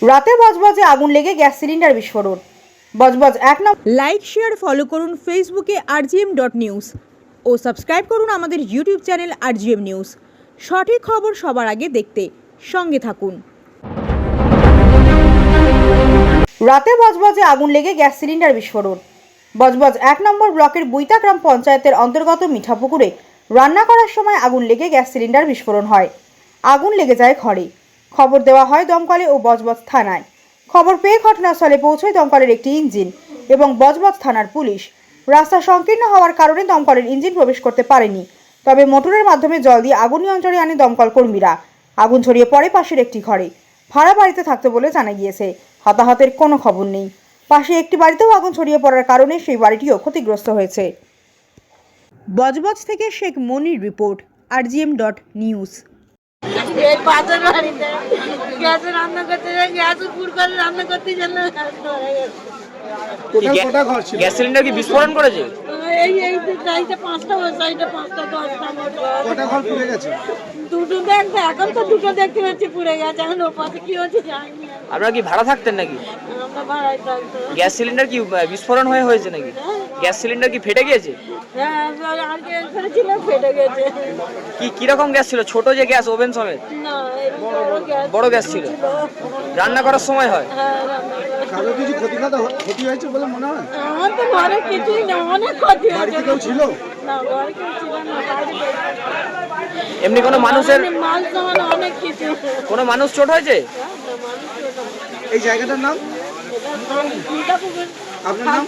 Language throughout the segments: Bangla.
রাতে বজবজে আগুন লেগে গ্যাস সিলিন্ডার বিস্ফোরণ। বজবজ 1 নম্বর। লাইক শেয়ার ফলো করুন ফেসবুকে rgm.news ও সাবস্ক্রাইব করুন আমাদের ইউটিউব চ্যানেল rgm নিউজ। সঠিক খবর সবার আগে দেখতে সঙ্গে থাকুন। রাতে বজবজে আগুন লেগে গ্যাস সিলিন্ডার বিস্ফোরণ। বজবজ 1 নম্বর ব্লকের বুইতা গ্রাম পঞ্চায়েতের অন্তর্গত মিঠাপুকুরে রান্না করার সময় আগুন লেগে গ্যাস সিলিন্ডার বিস্ফোরণ হয়। আগুন লেগে যায় ঘরে। খবর দেওয়া হয় দমকলে ও বজবজ থানায়। খবর পেয়ে ঘটনাস্থলে পৌঁছয় দমকলের একটি ইঞ্জিন এবং বজবজ থানার পুলিশ। রাস্তা সংকীর্ণ হওয়ার কারণে দমকলের ইঞ্জিন প্রবেশ করতে পারেনি, তবে মোটরের মাধ্যমে জল দিয়ে আগুন নিয়ন্ত্রণে আনে দমকল কর্মীরা। আগুন ছড়িয়ে পড়ে পাশের একটি ঘরে। ভাড়া বাড়িতে থাকতে বলে জানা গিয়েছে। হতাহতের কোনো খবর নেই। পাশে একটি বাড়িতেও আগুন ছড়িয়ে পড়ার কারণে সেই বাড়িটিও ক্ষতিগ্রস্ত হয়েছে। বজবজ থেকে শেখ মনির রিপোর্ট, rgm.news। এই পাশের বাড়িতে গ্যাসে রান্না করতে যায়, গ্যাস পুর করে রান্না করতে গেল গ্যাস সিলিন্ডার কি বিস্ফোরণ করেছে? এই সাইডে 5টা, ওই সাইডে 5টা 10টা কটা ঘর পুড়ে গেছে? দুটো দেখতে, এখন তো দুটো দেখতে পাচ্ছি পুড়ে গেছে। এখন ও পাশে কি হচ্ছে জানি না। আপনারা কি ভাড়া থাকতেন নাকি? আমরা ভাড়ায় থাকতো। গ্যাস সিলিন্ডার কি বিস্ফোরণ হয়েছে নাকি? গ্যাস সিলিন্ডার কি ফেটে গিয়েছে? হ্যাঁ, আর কি এখানে ছিল, ফেটে গেছে। কি রকম গ্যাস ছিল? ছোট যে গ্যাস ওভেন সমেত? না, এরকম বড় গ্যাস ছিল। রান্না করার সময় হয়? হ্যাঁ, রান্না করে। কারো কিছু ক্ষতি হয়েছে বলে মনে হয়? আমার তো ঘরে কিছুই না, অনেক ক্ষতি হয়েছে। বাড়িতে কেউ ছিল? না, ঘরে কেউ ছিল না, বাইরে এমনি কোনো মানুষের মাল সামান অনেক কিছু। কোনো মানুষ চোট হয়েছে? এই জায়গাটার নাম? আপনার নাম?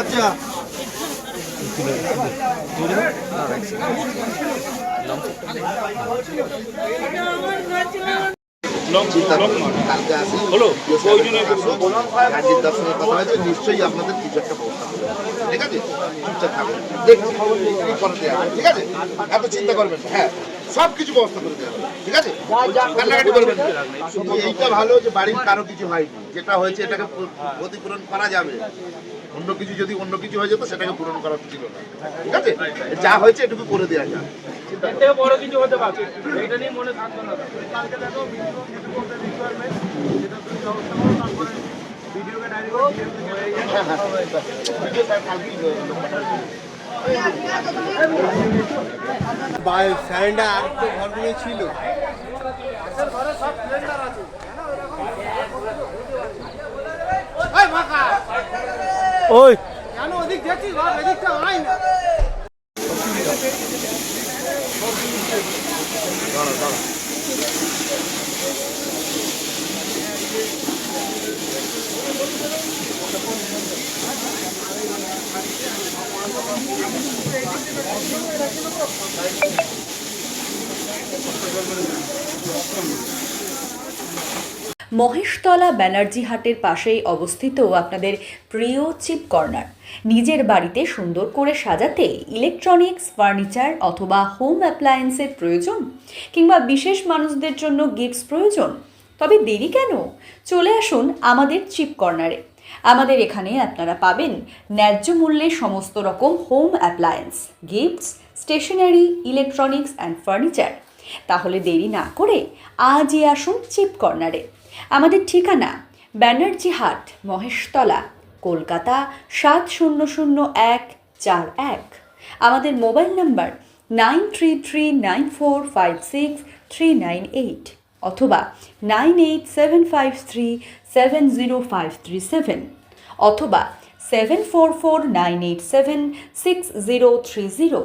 আচ্ছা, কালকে আসি হলো কাজের দর্শনের কথা হয়েছে, নিশ্চয়ই আপনাদের কিছু একটা ব্যবস্থা করবে, ঠিক আছে? চুপচাপ থাকবেন, দেখছি কি করে দেওয়া হবে, ঠিক আছে? এত চিন্তা করবেন না। হ্যাঁ, সব কিছু ব্যবস্থা করে দেওয়া হবে, ঠিক আছে? কান্নাকাটি করবেন না। শুধু এইটা ভালো যে বাড়ির কারো কিছু হয়নি, যেটা হয়েছে এটাকে ক্ষতিপূরণ করা যাবে। অন্য কিছু যদি অন্য কিছু হয়ে যেত সেটাকে পূরণ করা ছিল না, ঠিক আছে? যা হয়েছে এটুকু করে দেওয়া যাবে। বড় কিছু হতে পারে, এটা নিয়ে মনে থাকবে না। কালকে দেখো ভিডিওকে স্যারেন্ডার আর তো ঘরগুলো ছিল। ওই কেন ওদিক যাচ্ছিস? এদিকটা আয় না। মহেশতলা ব্যানার্জি হাটের পাশেই অবস্থিত আপনাদের প্রিয় চিপ কর্নার। নিজের বাড়িতে সুন্দর করে সাজাতে ইলেকট্রনিক্স, ফার্নিচার অথবা হোম অ্যাপ্লায়েন্সের প্রয়োজন, কিংবা বিশেষ মানুষদের জন্য গিফটস প্রয়োজন, তবে দেরি কেন? চলে আসুন আমাদের চিপ কর্নারে। আমাদের এখানে আপনারা পাবেন ন্যায্য মূল্যে সমস্ত রকম home appliance, gifts, stationery, electronics and furniture. তাহলে দেরি না করে আজই আসুন চিপ কর্নারে। আমাদের ঠিকানা ব্যানার্জি হাট, মহেশতলা, কলকাতা 700141। আমাদের মোবাইল নাম্বার 9339456398 অথবা 9875370537 অথবা 7449876030।